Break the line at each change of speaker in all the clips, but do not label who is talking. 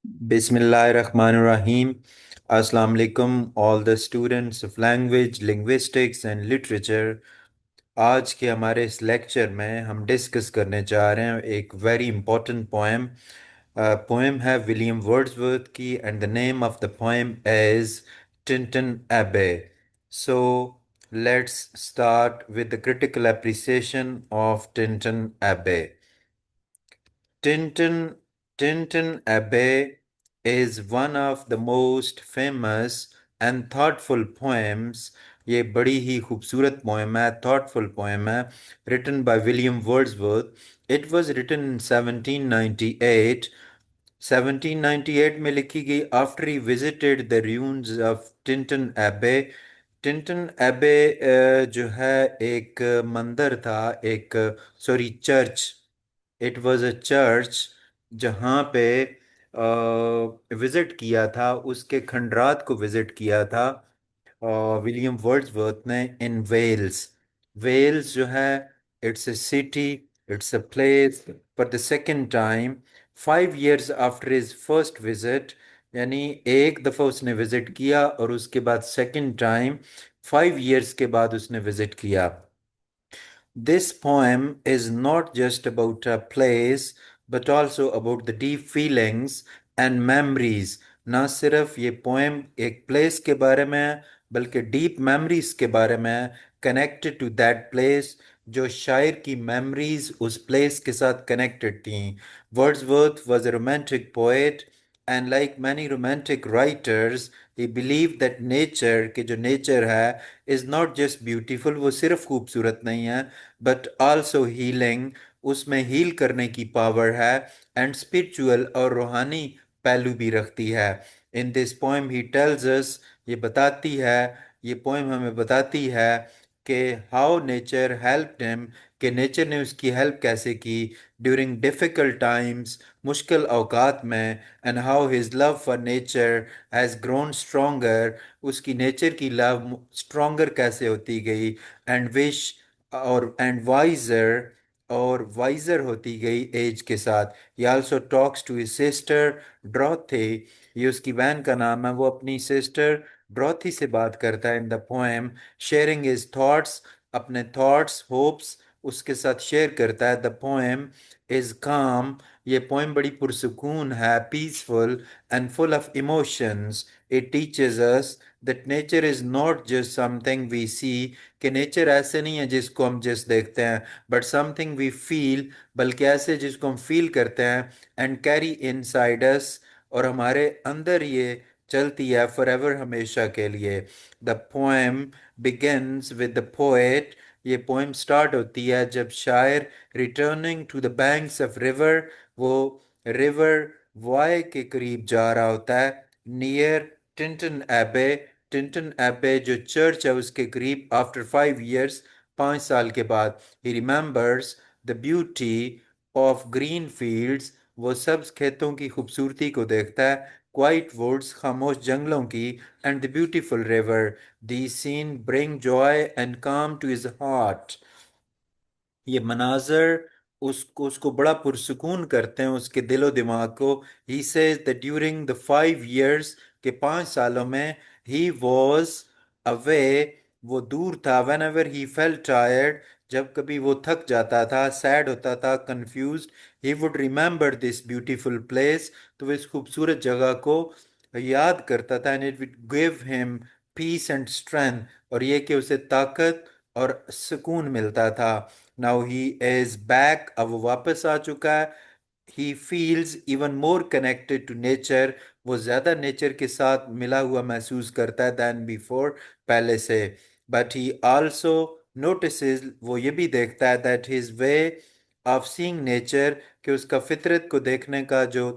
Bismillahirrahmanirrahim. Assalamu alaikum all the students of language, linguistics and literature. आज के हमारे इस लेक्चर में हम डिस्कस करने जा रहे हैं एक वेरी इंपॉर्टेंट पोएम। पोएम है विलियम वर्ड्सवर्थ की and the name of the poem is Tintern Abbey. So let's start with the critical appreciation of Tintern Abbey. Tintin, Tintin Abbey is one of the most famous and thoughtful poems. ये बड़ी ही खूबसूरत poem है, thoughtful poem है, written by William Wordsworth. It was written in 1798. 1798 में लिखी गई after he visited the ruins of Tintin Abbey. Tintern एबे जो है एक मंदिर था, एक sorry church. It was a church जहाँ पे विजिट किया था, उसके खंडरात को विजिट किया था विलियम वर्ड्सवर्थ ने इन वेल्स। वेल्स जो है it's a city, it's a place for the second time 5 years after his first visit. यानी एक दफ़ा उसने विजिट किया और उसके बाद सेकंड टाइम 5 years के बाद उसने विजिट किया। This poem is not just about a place but also about the deep feelings and memories. ना सिर्फ ये पोएम एक प्लेस के बारे में है बल्कि डीप मेमोरीज के बारे में है, कनेक्टेड टू दैट प्लेस। जो शायर की मेमोरीज उस प्लेस के साथ कनेक्टेड थी। Wordsworth was a romantic poet and like many romantic writers he believed that nature के जो नेचर है is not just beautiful, वो सिर्फ खूबसूरत नहीं है बट आल्सो हीलिंग, उसमें हील करने की पावर है एंड स्पिरिचुअल और रूहानी पहलू भी रखती है। In this poem he tells us, ये बताती है, ये पोएम हमें बताती है कि हाउ नेचर हेल्प्ड हिम, कि नेचर ने उसकी हेल्प कैसे की ड्यूरिंग डिफ़िकल्ट टाइम्स, मुश्किल औकात में, and how his love for nature has grown stronger, उसकी नेचर की लव स्ट्रोंगर कैसे होती गई, एंड विश और एंड वाइजर और वाइजर होती गई एज के साथ। He also talks to his sister Dorothy, ये उसकी बहन का नाम है, वो अपनी सिस्टर ड्रॉथी से बात करता है in the poem, sharing his thoughts, अपने थॉट्स होप्स उसके साथ शेयर करता है। द पोएम इज काम, ये पोएम बड़ी पुरसुकून है, peaceful and full of emotions. It teaches us that nature is not just something we see, कि नेचर ऐसे नहीं है जिसको हम जस्ट देखते हैं, बट समथिंग वी फील, बल्कि ऐसे जिसको हम फील करते हैं, एंड कैरी इन साइड अस, और हमारे अंदर ये चलती है फॉर एवर, हमेशा के लिए। The poem begins with the poet, ये पोएम स्टार्ट होती है जब शायर returning to the banks of river, वो रिवर वाई के करीब जा रहा होता है, नियर टिंटन एबे, टिंटन एबे जो चर्च है उसके करीब, आफ्टर 5 years, 5 साल के बाद, he remembers the beauty of green fields, वो सब्ज खेतों की खूबसूरती को देखता है, क्वाइट वुड्स, खामोश जंगलों की, and the beautiful river, the scene bring joy and calm to his heart. ये मनाजर उसको बड़ा पुरसुकून करते हैं उसके दिलो दिमाग को। He says that during the 5 years, के 5 सालों में, ही वॉज अवे, वो दूर था, whenever he felt tired, जब कभी वो थक जाता था, सैड होता था, confuse, he would remember this beautiful place, तो वो इस खूबसूरत जगह को याद करता था, and it would give him peace and strength, और ये कि उसे ताकत और सुकून मिलता था। नाउ ही इज बैक, अब वो वापस आ चुका है। He feels even more connected to nature, वो ज़्यादा नेचर के साथ मिला हुआ महसूस करता है दैन बिफोर, पहले से। बट ही आल्सो नोटिसेस, वो ये भी देखता है that his way of seeing nature, कि उसका फितरत को देखने का जो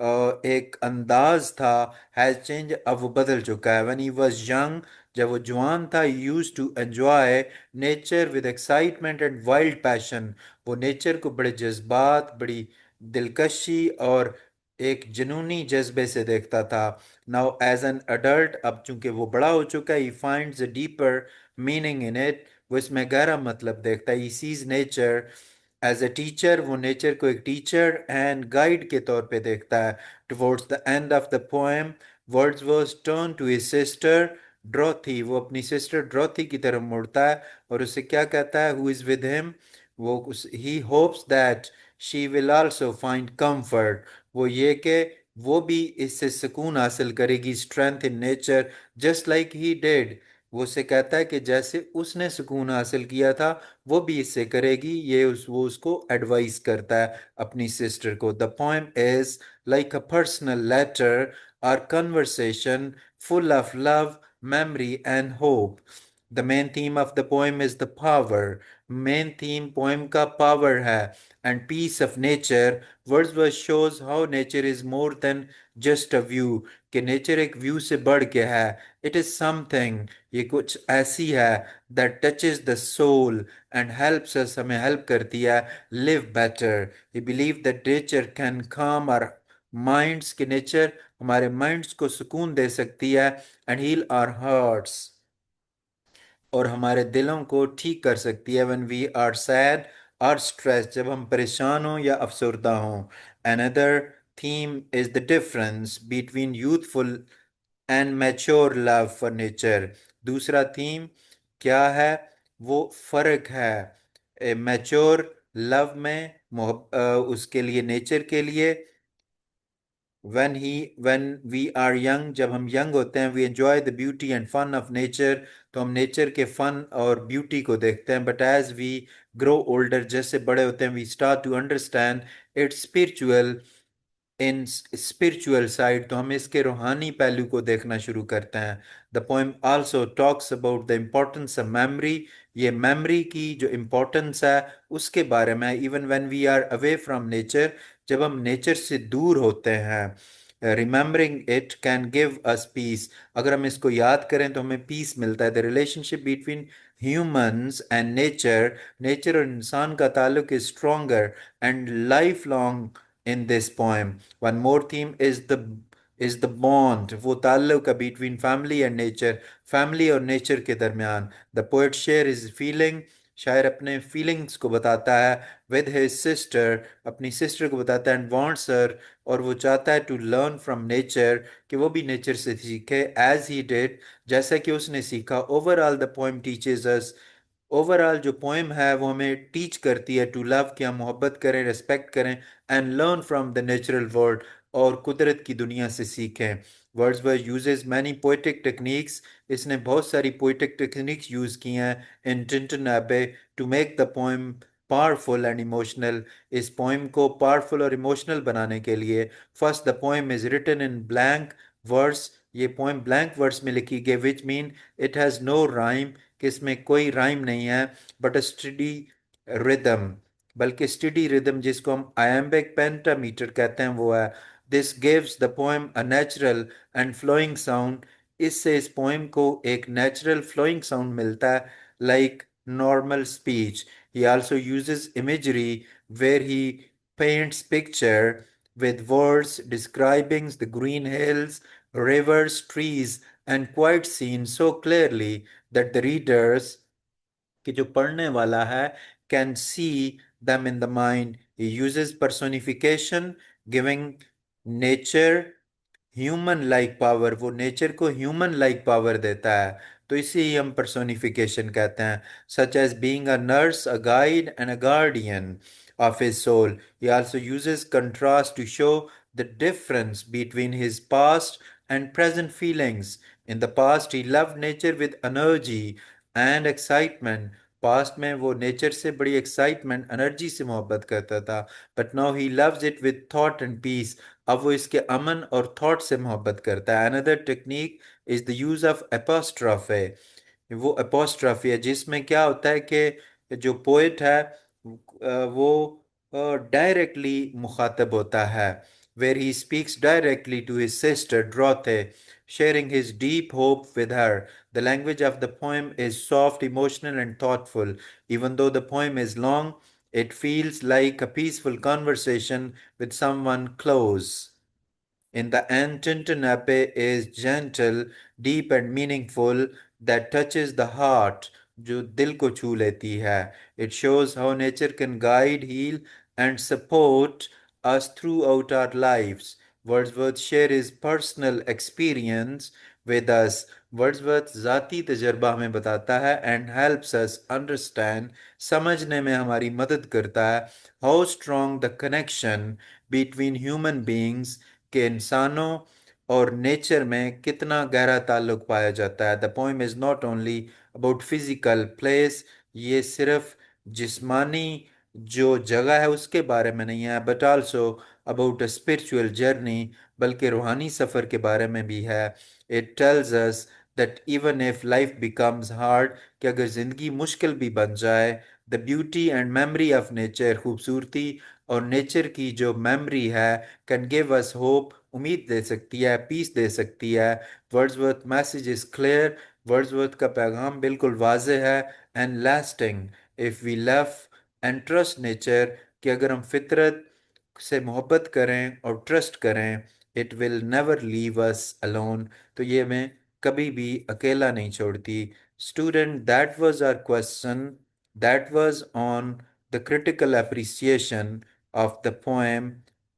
एक अंदाज था, हैज़ चेंज, अब वो बदल चुका है। व्हेन ही वाज यंग, जब वो जवान था, use to enjoy nature with excitement and wild passion, वो नेचर को बड़े जज्बात, बड़ी दिलकशी और एक जुनूनी जज्बे से देखता था। नाउ एज एन अडल्ट, अब चूंकि वो बड़ा हो चुका है, he finds a deeper meaning in it, वो इसमें गहरा मतलब देखता है। He sees nature as a teacher वो नेचर को एक टीचर एंड गाइड के तौर पे देखता है। Towards the end of the poem Wordsworth turn to his sister Dorothy, वो अपनी सिस्टर ड्रॉथी की तरफ मुड़ता है और उसे क्या कहता है, हु इज विद हिम, वो he hopes that she will also find comfort, वो ये कि वो भी इससे सुकून हासिल करेगी, strength in nature just like he did. वो उसे कहता है कि जैसे उसने सुकून हासिल किया था वो भी इससे करेगी, वो उसको एडवाइस करता है अपनी सिस्टर को। The poem is like a personal letter और conversation full of love, memory and hope. The main theme of the poem is the power. Main theme poem का power है and peace of nature. Wordsworth shows how nature is more than just a view. कि nature एक view से बढ़ के है. It is something, ये कुछ ऐसी है that touches the soul and helps us, हमें help करती है live better. We believe that nature can calm our minds, कि nature हमारे minds को सुकून दे सकती है and heal our hearts, और हमारे दिलों को ठीक कर सकती है व्हेन वी आर सैड और स्ट्रेस, जब हम परेशान हों या अफसरदा हों। Another theme is the difference between youthful and mature love for nature. दूसरा थीम क्या है, वो फ़र्क है मैच्योर लव में, उसके लिए, नेचर के लिए। when we are young, जब हम यंग होते हैं, we enjoy the beauty and fun of nature, तो हम नेचर के फन और ब्यूटी को देखते हैं। But as we grow older, जैसे बड़े होते हैं, we start to understand it's spiritual, in spiritual side, तो हम इसके रूहानी पहलू को देखना शुरू करते हैं। The poem also talks about the importance of memory, ये मेमोरी की जो इम्पोर्टेंस है उसके बारे में। Even when we are away from nature, जब हम नेचर से दूर होते हैं, remembering it can give us peace, अगर हम इसको याद करें तो हमें पीस मिलता है। The relationship between humans and nature, nature और इंसान का ताल्लुक is stronger and life long in this poem. One more theme is the bond, वो ताल्लुक है between family and nature, family और nature के दरमियान। The poet share his feeling, शायर अपने feelings को बताता है with his sister, अपनी sister को बताता है, and wants her, और वो चाहता है to learn from nature, कि वो भी nature से सीखे as he did, जैसा कि उसने सीखा। Overall the poem teaches us, overall जो पोएम है वो हमें टीच करती है टू लव, कि हम मोहब्बत करें, रेस्पेक्ट करें and learn from the natural world, और कुदरत की दुनिया से सीखें। Wordsworth uses many poetic techniques, इसने बहुत सारी पोइटिक टेक्निक्स यूज़ की हैं in Tintern Abbey to make the poem powerful and emotional, इस पोएम को पावरफुल और इमोशनल बनाने के लिए। First, the poem is written in blank verse, ये पोएम ब्लैंक वर्स में लिखी गई, which mean it has no rhyme, कि इसमें कोई राइम नहीं है, बट अ स्टडी रिदम, बल्कि स्टडी रिदम जिसको हम आयम्बिक पेंटामीटर कहते हैं वो है। This gives the poem a natural and flowing sound, इससे इस पोएम को एक नेचुरल फ्लोइंग साउंड मिलता है, like normal speech. He also uses imagery where he paints picture with words describing the green hills, rivers, trees, and quiet scenes so clearly that the readers, कि जो पढ़ने वाला है, can see them in the mind. He uses personification, giving nature human like power, वो nature को human like power देता है, तो इसे ही हम पर्सोनिफिकेशन कहते हैं। Such as being a nurse, a guide and a guardian of his soul. He also uses contrast to show the difference between his past and present feelings. In the past, he loved nature with energy and excitement. Past में वो nature से बड़ी excitement, energy से मोहब्बत करता था, but now he loves it with thought and peace, अब वो इसके अमन और थॉट से मोहब्बत करता है। Another technique is the use of apostrophe, वो अपोस्ट्रॉफी है जिसमें क्या होता है कि जो पोइट है वो डायरेक्टली मुखातब होता है, where he speaks directly to his sister Dorothy, sharing his deep hope with her. The language of the poem is soft, emotional, and thoughtful. Even though the poem is long, it feels like a peaceful conversation with someone close. In the end, Tintin is gentle, deep, and meaningful, that touches the heart. जो दिल को छू लेती है। It shows how nature can guide, heal and support us throughout our lives. Wordsworth share his personal experience with us. Wordsworth ज़ाती तजर्बा हमें बताता है and helps us understand, समझने में हमारी मदद करता है how strong the connection between human beings, के इंसानों और नेचर में कितना गहरा ताल्लुक पाया जाता है। The poem is not only about physical place, ये सिर्फ जिस्मानी जो जगह है उसके बारे में नहीं है, but also about a spiritual journey, बल्कि रूहानी सफ़र के बारे में भी है। It tells us that even if life becomes hard, कि अगर ज़िंदगी मुश्किल भी बन जाए, the beauty and memory of nature, खूबसूरती और नेचर की जो मेमोरी है, कैन गिव अस होप, उम्मीद दे सकती है, पीस दे सकती है। Wordsworth message is clear, Wordsworth का पैगाम बिल्कुल वाज़े है and lasting. If we love and trust nature, कि अगर हम फितरत से मोहब्बत करें और ट्रस्ट करें, it will never leave us alone, तो ये हमें कभी भी अकेला नहीं छोड़ती। Student, that was our question, that was on the critical appreciation of the poem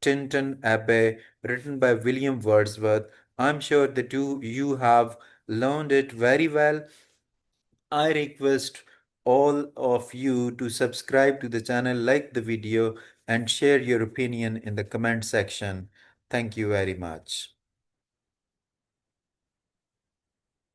Tinton Abbey, written by William Wordsworth. I'm sure that you have learned it very well. I request all of you to subscribe to the channel, like the video, and share your opinion in the comment section. Thank you very much.